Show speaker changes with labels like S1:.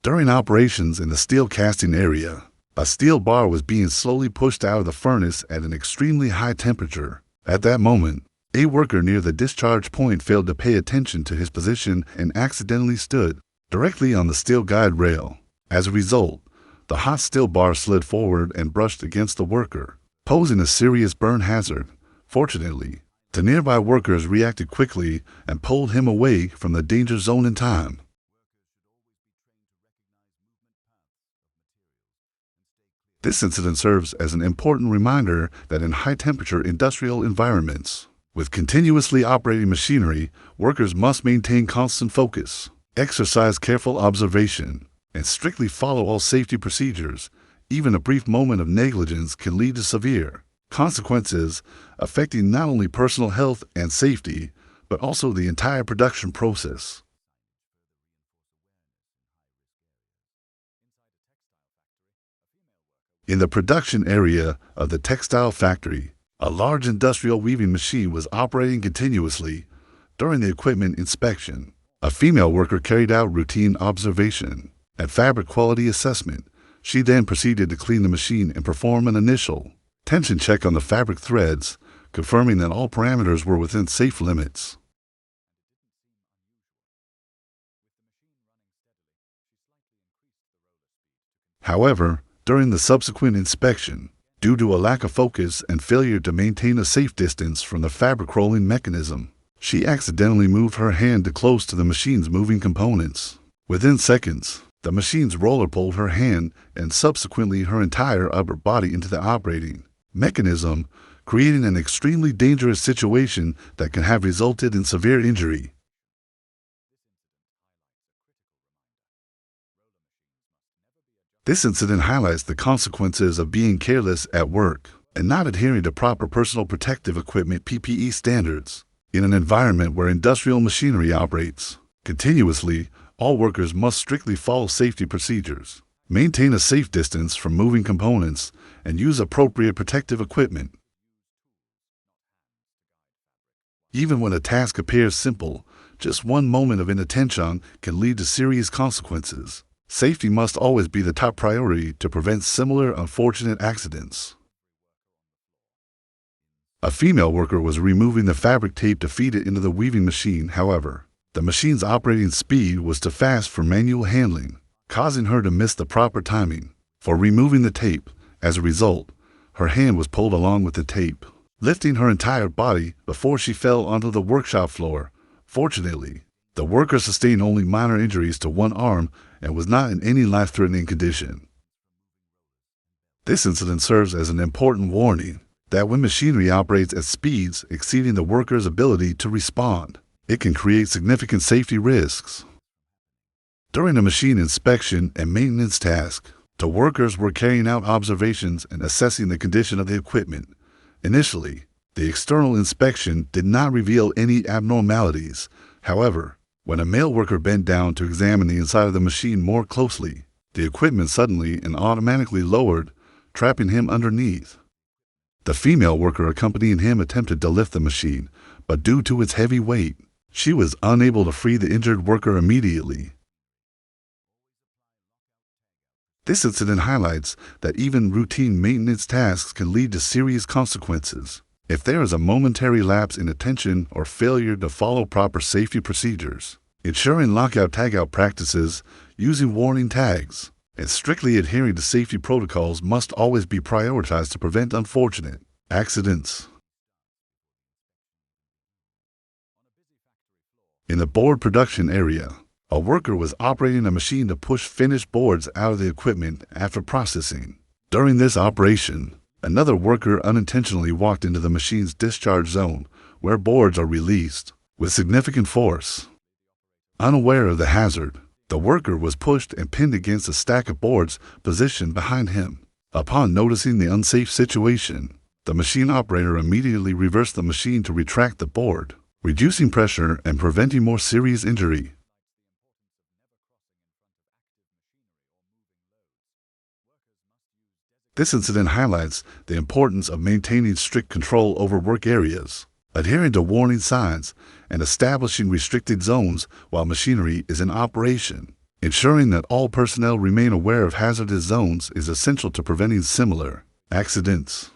S1: During operations in the steel casting area, a steel bar was being slowly pushed out of the furnace at an extremely high temperature. At that moment, a worker near the discharge point failed to pay attention to his position and accidentally stood directly on the steel guide rail. As a result, the hot steel bar slid forward and brushed against the worker, posing a serious burn hazard. Fortunately, the nearby workers reacted quickly and pulled him away from the danger zone in time. This incident serves as an important reminder that in high-temperature industrial environments, with continuously operating machinery, workers must maintain constant focus, exercise careful observation, and strictly follow all safety procedures. Even a brief moment of negligence can lead to severe consequences, affecting not only personal health and safety, but also the entire production process. In the production area of the textile factory, a large industrial weaving machine was operating continuously. During the equipment inspection, a female worker carried out routine observation and fabric quality assessment. She then proceeded to clean the machine and perform an initial tension check on the fabric threads, confirming that all parameters were within safe limits. However, during the subsequent inspection, due to a lack of focus and failure to maintain a safe distance from the fabric rolling mechanism, she accidentally moved her hand too close to the machine's moving components. Within seconds, the machine's roller pulled her hand and subsequently her entire upper body into the operating mechanism, creating an extremely dangerous situation that can have resulted in severe injury. This incident highlights the consequences of being careless at work and not adhering to proper personal protective equipment (PPE) standards. In an environment where industrial machinery operates continuously, all workers must strictly follow safety procedures, maintain a safe distance from moving components, and use appropriate protective equipment. Even when a task appears simple, just one moment of inattention can lead to serious consequences. Safety must always be the top priority to prevent similar unfortunate accidents. A female worker was removing the fabric tape to feed it into the weaving machine. However, the machine's operating speed was too fast for manual handling, causing her to miss the proper timing for removing the tape. As a result, her hand was pulled along with the tape, lifting her entire body before she fell onto the workshop floor. Fortunately, the worker sustained only minor injuries to one arm and was not in any life-threatening condition. This incident serves as an important warning that when machinery operates at speeds exceeding the worker's ability to respond, it can create significant safety risks. During a machine inspection and maintenance task, the workers were carrying out observations and assessing the condition of the equipment. Initially, the external inspection did not reveal any abnormalities. However, when a male worker bent down to examine the inside of the machine more closely, the equipment suddenly and automatically lowered, trapping him underneath. The female worker accompanying him attempted to lift the machine, but due to its heavy weight, she was unable to free the injured worker immediately. This incident highlights that even routine maintenance tasks can lead to serious consequences. If there is a momentary lapse in attention or failure to follow proper safety procedures, ensuring lockout-tagout practices, using warning tags, and strictly adhering to safety protocols must always be prioritized to prevent unfortunate accidents. In the board production area, a worker was operating a machine to push finished boards out of the equipment after processing. During this operation, another worker unintentionally walked into the machine's discharge zone, where boards are released with significant force. Unaware of the hazard, the worker was pushed and pinned against a stack of boards positioned behind him. Upon noticing the unsafe situation, the machine operator immediately reversed the machine to retract the board, reducing pressure and preventing more serious injury. This incident highlights the importance of maintaining strict control over work areas, adhering to warning signs, and establishing restricted zones while machinery is in operation. Ensuring that all personnel remain aware of hazardous zones is essential to preventing similar accidents.